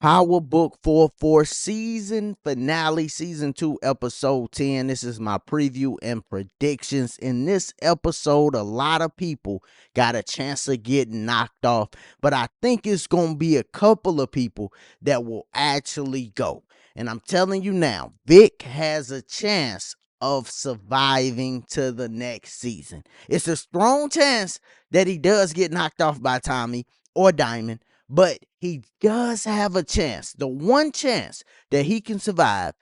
Power Book 44 season finale, season 2, episode 10. This is my preview and predictions. In this episode, a lot of people got a chance of getting knocked off, but I think it's going to be a couple of people that will actually go. And I'm telling you now, Vic has a chance of surviving to the next season. It's a strong chance that he does get knocked off by Tommy or Diamond, but he does have a chance. The one chance that he can survive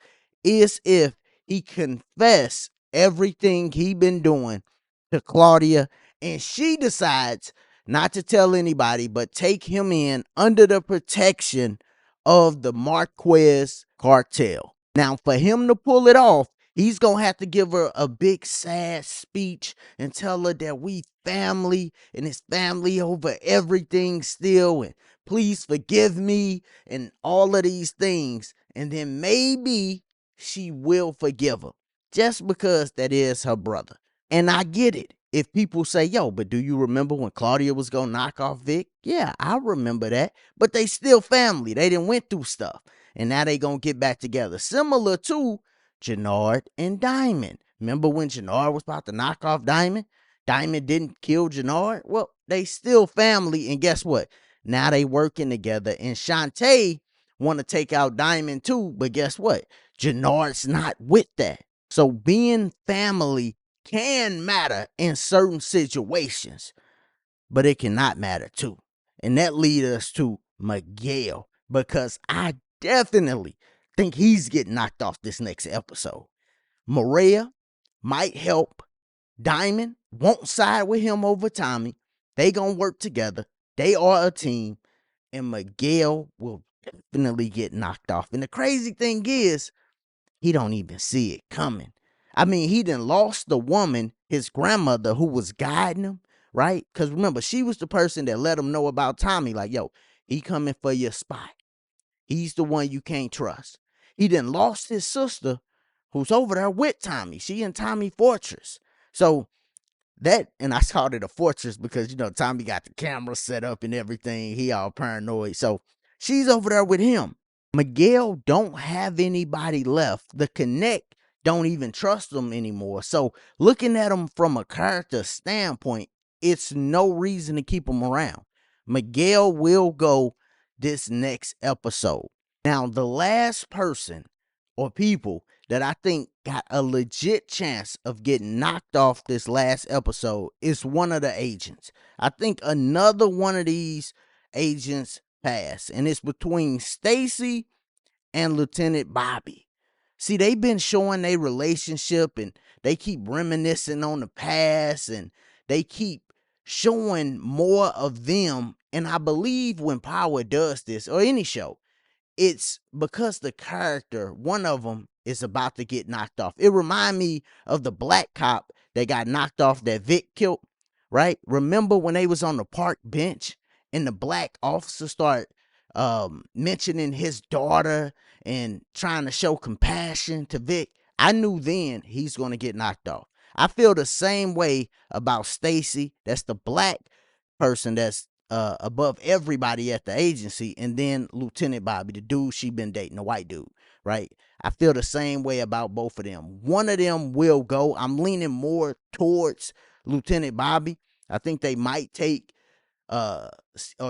is if he confess everything he been doing to Claudia, and she decides not to tell anybody, but take him in under the protection of the Marquez cartel. Now, for him to pull it off, he's going to have to give her a big sad speech and tell her that we family and it's family over everything still, and please forgive me and all of these things. And then maybe she will forgive him just because that is her brother. And I get it. If people say, yo, but do you remember when Claudia was going to knock off Vic? Yeah, I remember that. But they still family. They didn't went through stuff. And now they going to get back together. Similar to Jannard and Diamond. Remember when Jannard was about to knock off Diamond? Diamond didn't kill Jannard? Well, they still family. And guess what? Now they working together. And Shantae want to take out Diamond too. But guess what? Jannard's not with that. So being family can matter in certain situations, but it cannot matter too. And that leads us to Miguel, because I definitely think he's getting knocked off this next episode. Maria might help. Diamond won't side with him over Tommy. They gonna work together. They are a team. And Miguel will definitely get knocked off. And the crazy thing is, he don't even see it coming. I mean, he done lost the woman, his grandmother, who was guiding him, right? Because remember, she was the person that let him know about Tommy. Like, yo, he coming for your spot. He's the one you can't trust. He done lost his sister, who's over there with Tommy. She in Tommy Fortress. So that, and I called it a fortress because, Tommy got the camera set up and everything. He all paranoid. So she's over there with him. Miguel don't have anybody left. The Connect don't even trust him anymore. So looking at him from a character standpoint, it's no reason to keep him around. Miguel will go this next episode. Now, the last person or people that I think got a legit chance of getting knocked off this last episode is one of the agents. I think another one of these agents passed, and it's between Stacy and Lieutenant Bobby. See, they've been showing their relationship, and they keep reminiscing on the past, and they keep showing more of them. And I believe when Power does this, or any show, it's because the character, one of them, is about to get knocked off. It remind me of the black cop that got knocked off that Vic killed, right? Remember when they was on the park bench and the black officer started mentioning his daughter and trying to show compassion to Vic? I knew then he's going to get knocked off. I feel the same way about Stacy. That's the black person that's above everybody at the agency, and then Lieutenant Bobby, the dude she been dating, the white dude, right? I feel the same way about both of them. One of them will go. I'm leaning more towards Lieutenant Bobby. I think they might take or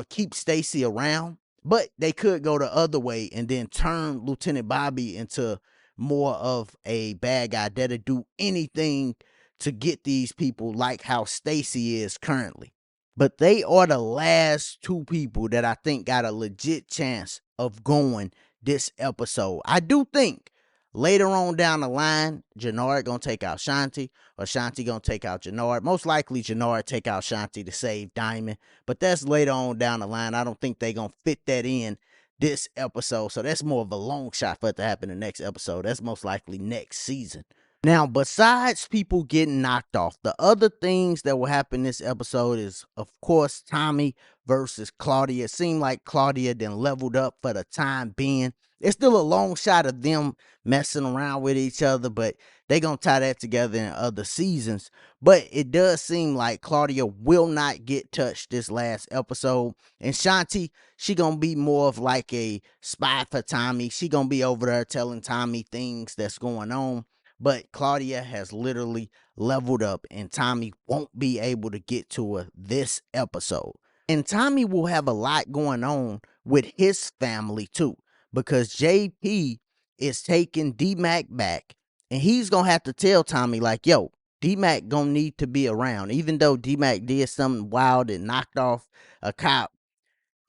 keep Stacy around, but they could go the other way and then turn Lieutenant Bobby into more of a bad guy that'll do anything to get these people, like how Stacy is currently. But they are the last two people that I think got a legit chance of going this episode. I do think later on down the line, Jannard gonna take out Shanti, or Shanti gonna take out Jannard. Most likely Jannard take out Shanti to save Diamond, but that's later on down the line. I don't think they gonna fit that in this episode, so that's more of a long shot for it to happen in the next episode. That's most likely next season. Now, besides people getting knocked off, the other things that will happen this episode is, of course, Tommy versus Claudia. It seemed like Claudia then leveled up for the time being. It's still a long shot of them messing around with each other, but they gonna tie that together in other seasons. But it does seem like Claudia will not get touched this last episode. And Shanti, she gonna be more of like a spy for Tommy. She gonna be over there telling Tommy things that's going on. But Claudia has literally leveled up, and Tommy won't be able to get to her this episode. And Tommy will have a lot going on with his family too, because JP is taking D-Mac back, and he's going to have to tell Tommy, like, yo, D-Mac going to need to be around. Even though D-Mac did something wild and knocked off a cop,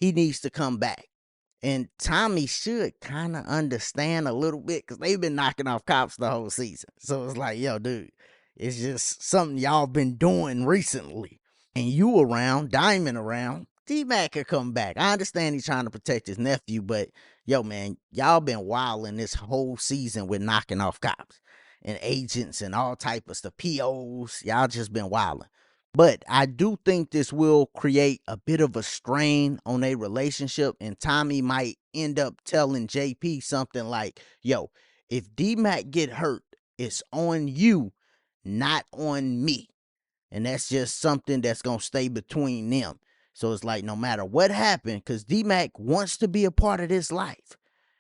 he needs to come back. And Tommy should kind of understand a little bit because they've been knocking off cops the whole season. So it's like, yo, dude, it's just something y'all been doing recently. And you around, Diamond around, D-Mac could come back. I understand he's trying to protect his nephew, but yo, man, y'all been wilding this whole season with knocking off cops and agents and all type of stuff. POs, y'all just been wilding. But I do think this will create a bit of a strain on a relationship, and Tommy might end up telling JP something like, yo, if D-Mac get hurt, it's on you, not on me. And that's just something that's going to stay between them. So it's like no matter what happened, because D-Mac wants to be a part of this life.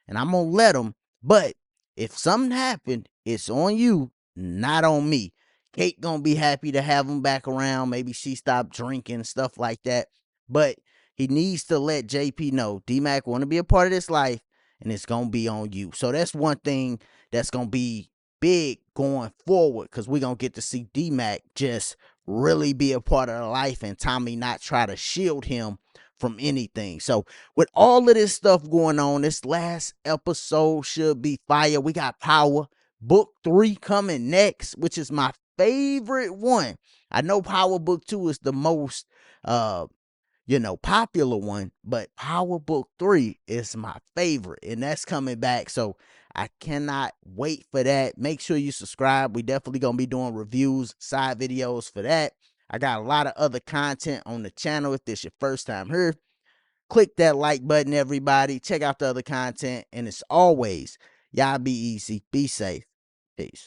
And I'm going to let him. But if something happened, it's on you, not on me. Kate going to be happy to have him back around. Maybe she stopped drinking, stuff like that. But he needs to let JP know D-Mac want to be a part of this life, and it's going to be on you. So that's one thing that's going to be big going forward, because we're going to get to see D-Mac just really be a part of the life and Tommy not try to shield him from anything. So with all of this stuff going on, this last episode should be fire. We got Power Book 3 coming next, which is my favorite one. I know Power Book 2 is the most popular one, but Power Book 3 is my favorite, and that's coming back. So I cannot wait for that. Make sure you subscribe. We definitely going to be doing reviews, side videos for that. I got a lot of other content on the channel. If this is your first time here, click that like button, everybody. Check out the other content. And as always, y'all be easy, be safe. Peace.